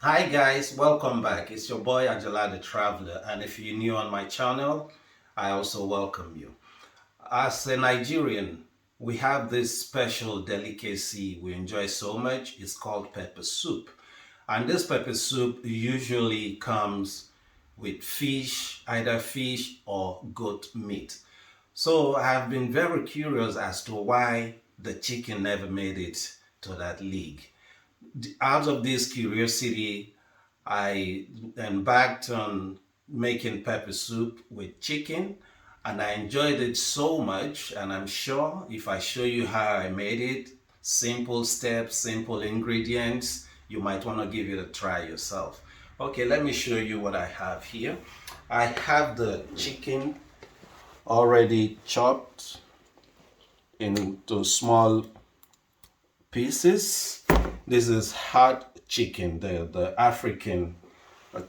Hi guys, welcome back. It's your boy Ajala The Traveler, and if you're new on my channel, I also welcome you. As a Nigerian, we have this special delicacy we enjoy so much. It's called pepper soup. And this pepper soup usually comes with fish, either fish or goat meat. So I have been very curious as to why the chicken never made it to that league. Out of this curiosity, I embarked on making pepper soup with chicken and I enjoyed it so much. And I'm sure if I show you how I made it, simple steps, simple ingredients, you might want to give it a try yourself. Okay, let me show you what I have here. I have the chicken already chopped into small pieces. This is hard chicken, the African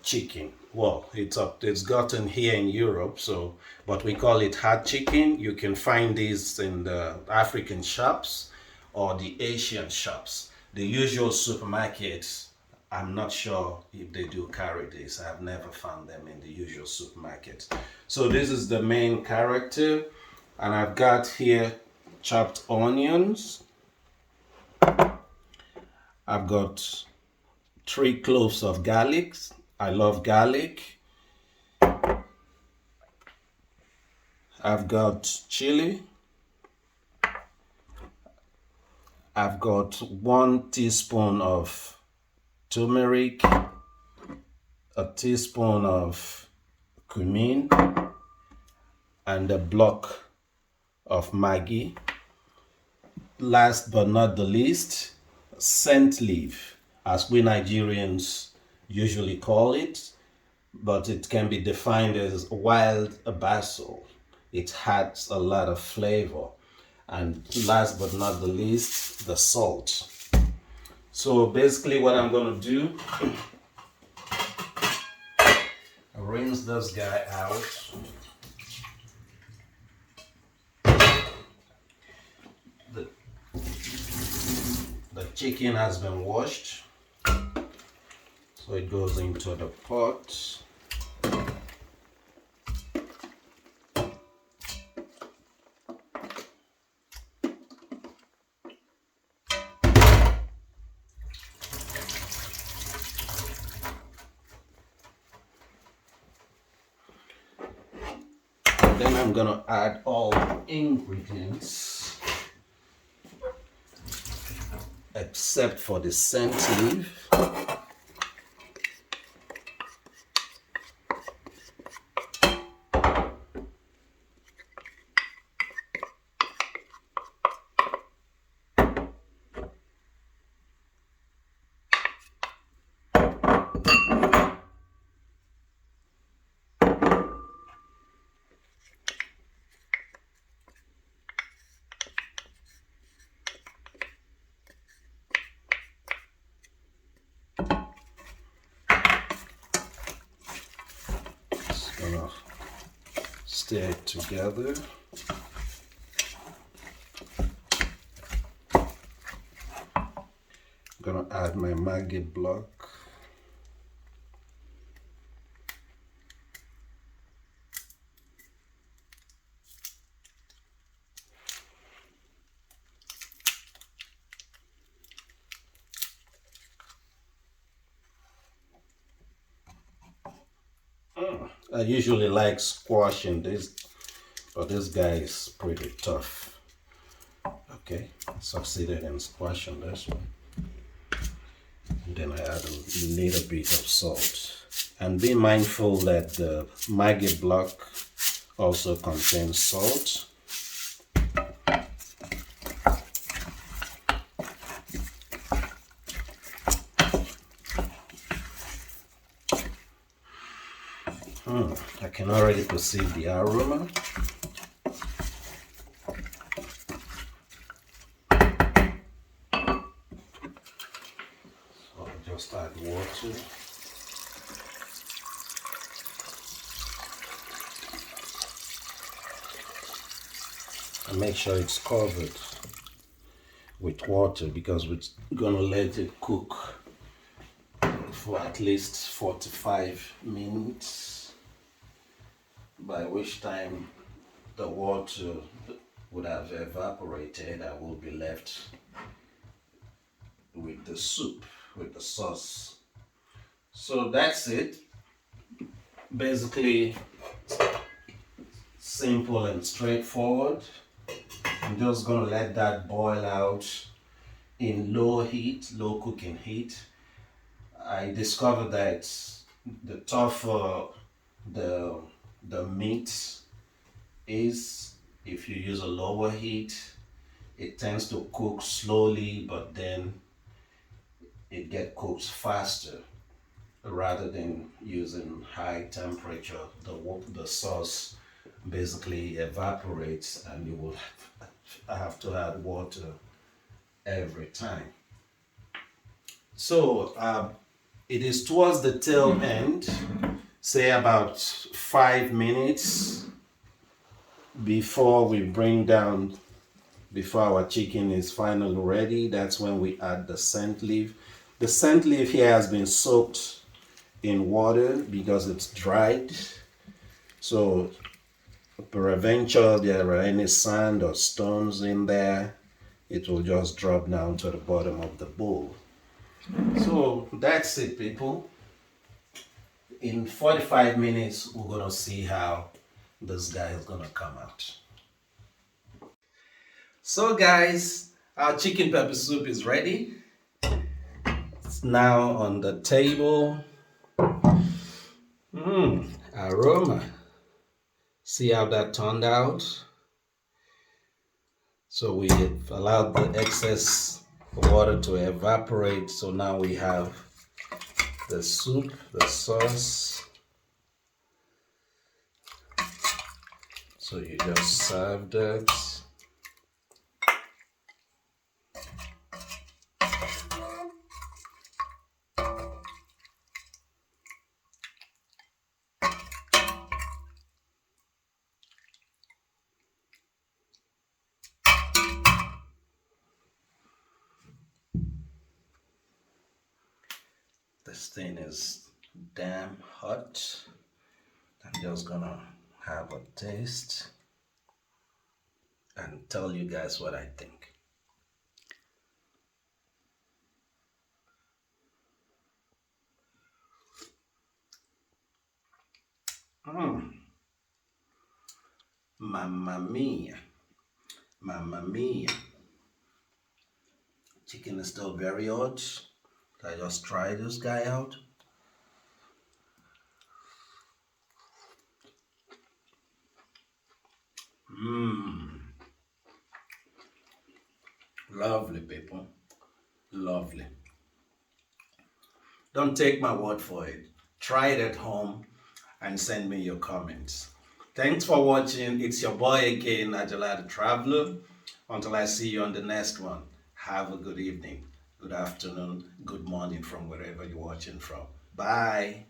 chicken. Well, it's gotten here in Europe, so but we call it hard chicken. You can find these in the African shops or the Asian shops. The usual supermarkets, I'm not sure if they do carry this. I've never found them in the usual supermarkets. So this is the main character, and I've got here chopped onions. I've got 3 cloves of garlic. I love garlic. I've got chili. I've got 1 teaspoon of turmeric, a teaspoon of cumin, and a block of Maggi. Last but not the least, scent leaf, as we Nigerians usually call it, but it can be defined as wild basil. It adds a lot of flavor. And last but not the least, the salt. So basically what I'm going to do, rinse this guy out. The, the chicken has been washed. So it goes into the pot. Then I'm gonna add all the ingredients except for the scent leaf. Just gonna stir it together. Gonna add my Maggi block. I usually like squashing this, but this guy is pretty tough. Okay, succeeded in squashing this one. And then I add a little bit of salt. And be mindful that the Maggi block also contains salt. I can already perceive the aroma. So I'll just add water. And make sure it's covered with water because we're gonna let it cook for at least 45 minutes, by which time the water would have evaporated. I will be left with the soup, with the sauce. So that's it. Basically, simple and straightforward. I'm just gonna let that boil out in low heat, low cooking heat. I discovered that the tougher the the meat is, if you use a lower heat, it tends to cook slowly, but then it gets cooked faster rather than using high temperature. The sauce basically evaporates and you will have to add water every time. So it is towards the tail end, say about 5 minutes before we bring down, before our chicken is finally ready. That's when we add the scent leaf. The scent leaf here has been soaked in water because it's dried. So peradventure there are any sand or stones in there, it will just drop down to the bottom of the bowl. So that's it, people. In 45 minutes, we're gonna see how this guy is gonna come out. So guys, our chicken pepper soup is ready. It's now on the table. Aroma. See how that turned out? So we allowed the excess water to evaporate. So now we have the soup, the sauce. So you just serve that. This thing is damn hot. I'm just gonna have a taste and tell you guys what I think. Mamma mia. Mamma mia. Chicken is still very hot. I just try this guy out. Lovely, people. Lovely. Don't take my word for it. Try it at home and send me your comments. Thanks for watching. It's your boy again, Ajala The Traveler. Until I see you on the next one, have a good evening, good afternoon, good morning from wherever you're watching from. Bye.